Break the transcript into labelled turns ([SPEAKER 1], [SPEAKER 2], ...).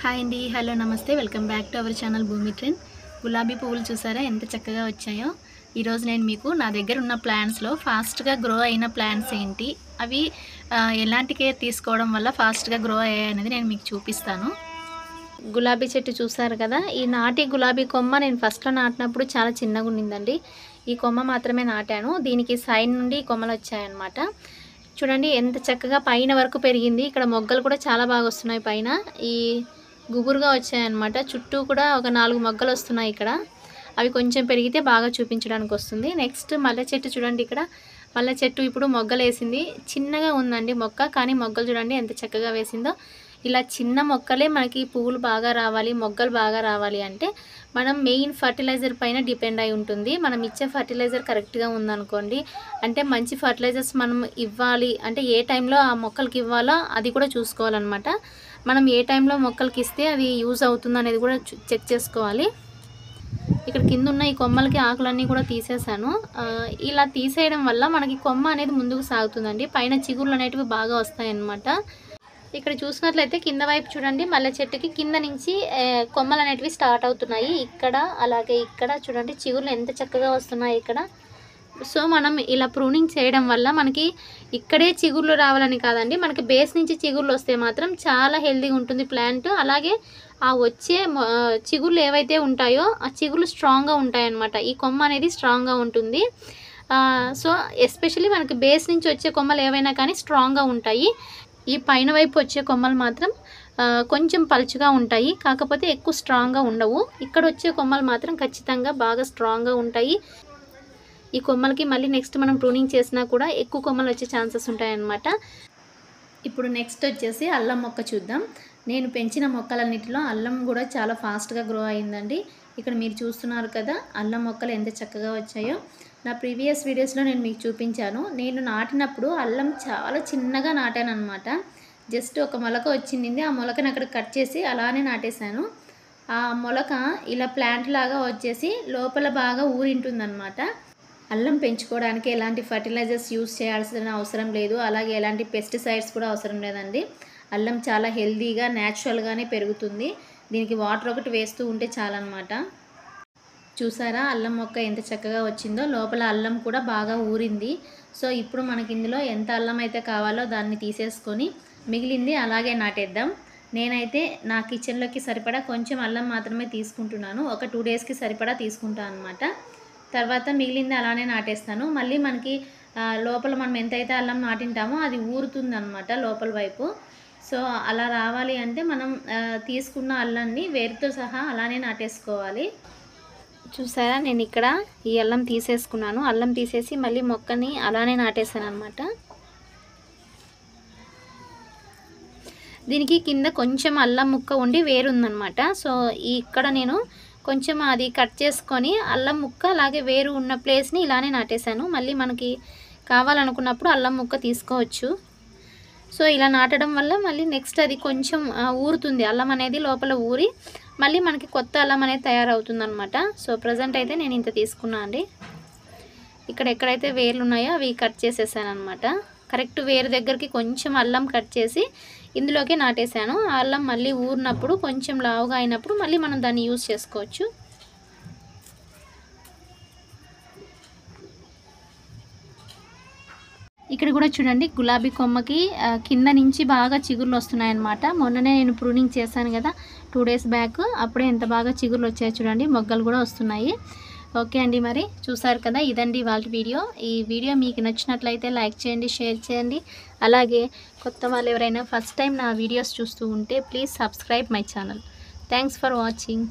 [SPEAKER 1] Hi అండి, hello, నమస్తే. Welcome back to our channel భూమి ట్రెండ్. గులాబీ పువ్వులు చూసారా ఎంత చక్కగా వచ్చాయో. ఈరోజు నేను మీకు నా దగ్గర ఉన్న ప్లాంట్స్లో ఫాస్ట్గా గ్రో అయిన ప్లాంట్స్ ఏంటి, అవి ఎలాంటి కేర్ తీసుకోవడం వల్ల ఫాస్ట్గా గ్రో అయ్యాయి అనేది నేను మీకు చూపిస్తాను. గులాబీ చెట్టు చూసారు కదా, ఈ నాటి గులాబీ కొమ్మ నేను ఫస్ట్లో నాటినప్పుడు చాలా చిన్నగా ఉండిందండి. ఈ కొమ్మ మాత్రమే నాటాను. దీనికి సైడ్ నుండి కొమ్మలు వచ్చాయన్నమాట. చూడండి ఎంత చక్కగా పైన వరకు పెరిగింది. ఇక్కడ మొగ్గలు కూడా చాలా బాగా వస్తున్నాయి. పైన ఈ గుబురుగా వచ్చాయన్నమాట. చుట్టూ కూడా ఒక 4 మొగ్గలు వస్తున్నాయి ఇక్కడ. అవి కొంచెం పెరిగితే బాగా చూపించడానికి వస్తుంది. నెక్స్ట్ మల్లె చెట్టు చూడండి. ఇక్కడ మల్లె చెట్టు ఇప్పుడు మొగ్గలు వేసింది. చిన్నగా ఉందండి మొక్క, కానీ మొగ్గలు చూడండి ఎంత చక్కగా వేసిందో. ఇలా చిన్న మొక్కలే మనకి పువ్వులు బాగా రావాలి, మొగ్గలు బాగా రావాలి అంటే మనం మెయిన్ ఫర్టిలైజర్ పైన డిపెండ్ అయి ఉంటుంది. మనం ఇచ్చే ఫర్టిలైజర్ కరెక్ట్గా ఉందనుకోండి, అంటే మంచి ఫర్టిలైజర్స్ మనం ఇవ్వాలి అంటే ఏ టైంలో ఆ మొక్కలకి ఇవ్వాలో అది కూడా చూసుకోవాలన్నమాట. మనం ఏ టైంలో మొక్కలకి ఇస్తే అది యూజ్ అవుతుంది అనేది కూడా చెక్ చేసుకోవాలి. ఇక్కడ కింద ఉన్న ఈ కొమ్మలకి ఆకులన్నీ కూడా తీసేసాను. ఇలా తీసేయడం వల్ల మనకి కొమ్మ అనేది ముందుకు సాగుతుందండి. పైన చిగుర్లు అనేటివి బాగా వస్తాయన్నమాట. ఇక్కడ చూసినట్లయితే కింద వైపు చూడండి, మల్లె చెట్టుకి కింద నుంచి కొమ్మలు అనేటివి స్టార్ట్ అవుతున్నాయి. ఇక్కడ అలాగే ఇక్కడ చూడండి చిగుర్లు ఎంత చక్కగా వస్తున్నాయి ఇక్కడ. సో మనం ఇలా ప్రూనింగ్ చేయడం వల్ల మనకి ఇక్కడే చిగుర్లు రావాలని కాదండి, మనకి బేస్ నుంచి చిగుర్లు వస్తే మాత్రం చాలా హెల్తీగా ఉంటుంది ప్లాంట్. అలాగే ఆ వచ్చే చిగుర్లు ఏవైతే ఉంటాయో ఆ చిగుర్లు స్ట్రాంగ్గా ఉంటాయన్నమాట. ఈ కొమ్మ అనేది స్ట్రాంగ్గా ఉంటుంది. సో ఎస్పెషల్లీ మనకి బేస్ నుంచి వచ్చే కొమ్మలు ఏవైనా కానీ స్ట్రాంగ్గా ఉంటాయి. ఈ పైన వైపు వచ్చే కొమ్మలు మాత్రం కొంచెం పలుచగా ఉంటాయి, కాకపోతే ఎక్కువ స్ట్రాంగ్గా ఉండవు. ఇక్కడ వచ్చే కొమ్మలు మాత్రం ఖచ్చితంగా బాగా స్ట్రాంగ్గా ఉంటాయి. ఈ కొమ్మలకి మళ్ళీ నెక్స్ట్ మనం ప్రూనింగ్ చేసినా కూడా ఎక్కువ కొమ్మలు వచ్చే ఛాన్సెస్ ఉంటాయన్నమాట. ఇప్పుడు నెక్స్ట్ వచ్చేసి అల్లం మొక్క చూద్దాం. నేను పెంచిన మొక్కలన్నిటిలో అల్లం కూడా చాలా ఫాస్ట్గా గ్రో అయిందండి. ఇక్కడ మీరు చూస్తున్నారు కదా అల్లం మొక్కలు ఎంత చక్కగా వచ్చాయో. నా ప్రీవియస్ వీడియోస్లో నేను మీకు చూపించాను. నేను నాటినప్పుడు అల్లం చాలా చిన్నగా నాటాను అనమాట. జస్ట్ ఒక మొలక వచ్చింది, ఆ మొలకని అక్కడ కట్ చేసి అలానే నాటేశాను. ఆ మొలక ఇలా ప్లాంట్ లాగా వచ్చేసి లోపల బాగా ఊరింటుందన్నమాట. అల్లం పెంచుకోవడానికి ఎలాంటి ఫర్టిలైజర్స్ యూస్ చేయాల్సిన అవసరం లేదు, అలాగే ఎలాంటి పెస్టిసైడ్స్ కూడా అవసరం లేదండి. అల్లం చాలా హెల్తీగా న్యాచురల్గానే పెరుగుతుంది. దీనికి వాటర్ ఒకటి వేస్తూ ఉంటే చాలన్నమాట. చూసారా అల్లం మొక్క ఎంత చక్కగా వచ్చిందో, లోపల అల్లం కూడా బాగా ఊరింది. సో ఇప్పుడు మనకి ఇందులో ఎంత అల్లం అయితే కావాలో దాన్ని తీసేసుకొని మిగిలింది అలాగే నాటేద్దాం. నేనైతే నా కిచెన్లోకి సరిపడా కొంచెం అల్లం మాత్రమే తీసుకుంటున్నాను. ఒక 2 డేస్కి సరిపడా తీసుకుంటాను అనమాట. తర్వాత మిగిలింది అలానే నాటేస్తాను. మళ్ళీ మనకి లోపల మనం ఎంతైతే అల్లం నాటింటామో అది ఊరుతుంది అనమాట లోపల వైపు. సో అలా రావాలి అంటే మనం తీసుకున్న అల్లాన్ని వేరుతో సహా అలానే నాటేసుకోవాలి. చూసారా నేను ఇక్కడ ఈ అల్లం తీసేసుకున్నాను. అల్లం తీసేసి మళ్ళీ మొక్కని అలానే నాటేసాను అనమాట. దీనికి కింద కొంచెం అల్లం ముక్క ఉండి వేరుందనమాట. సో ఇక్కడ నేను కొంచెం అది కట్ చేసుకొని అల్లం ముక్క అలాగే వేరు ఉన్న ప్లేస్ని ఇలానే నాటేశాను. మళ్ళీ మనకి కావాలనుకున్నప్పుడు అల్లం ముక్క తీసుకోవచ్చు. సో ఇలా నాటడం వల్ల మళ్ళీ నెక్స్ట్ అది కొంచెం ఊరుతుంది, అల్లం అనేది లోపల ఊరి మళ్ళీ మనకి కొత్త అల్లం అనేది తయారవుతుంది అనమాట. సో ప్రజెంట్ అయితే నేను ఇంత తీసుకున్నా అండి. ఇక్కడ ఎక్కడైతే వేర్లు ఉన్నాయో అవి కట్ చేసేసాను అనమాట. కరెక్ట్ వేరు దగ్గరికి కొంచెం అల్లం కట్ చేసి ఇందులోకి నాటేశాను. ఆ అల్లం మళ్ళీ ఊరినప్పుడు కొంచెం లావుగా అయినప్పుడు మళ్ళీ మనం దాన్ని యూజ్ చేసుకోవచ్చు. ఇక్కడ కూడా చూడండి గులాబీ కొమ్మకి కింద నుంచి బాగా చిగుర్లు వస్తున్నాయన్నమాట. మొన్ననే నేను ప్రూనింగ్ చేశాను కదా 2 డేస్ బ్యాక్, అప్పుడే ఎంత బాగా చిగుర్లు వచ్చాయి చూడండి, మొగ్గలు కూడా వస్తున్నాయి. ఓకే అండి, మరి చూసారు కదా, ఇదండి ఇవాళ వీడియో. ఈ వీడియో మీకు నచ్చినట్లయితే లైక్ చేయండి, షేర్ చేయండి. అలాగే కొత్త వాళ్ళు ఎవరైనా ఫస్ట్ టైం నా వీడియోస్ చూస్తూ ఉంటే please subscribe my channel. Thanks for watching.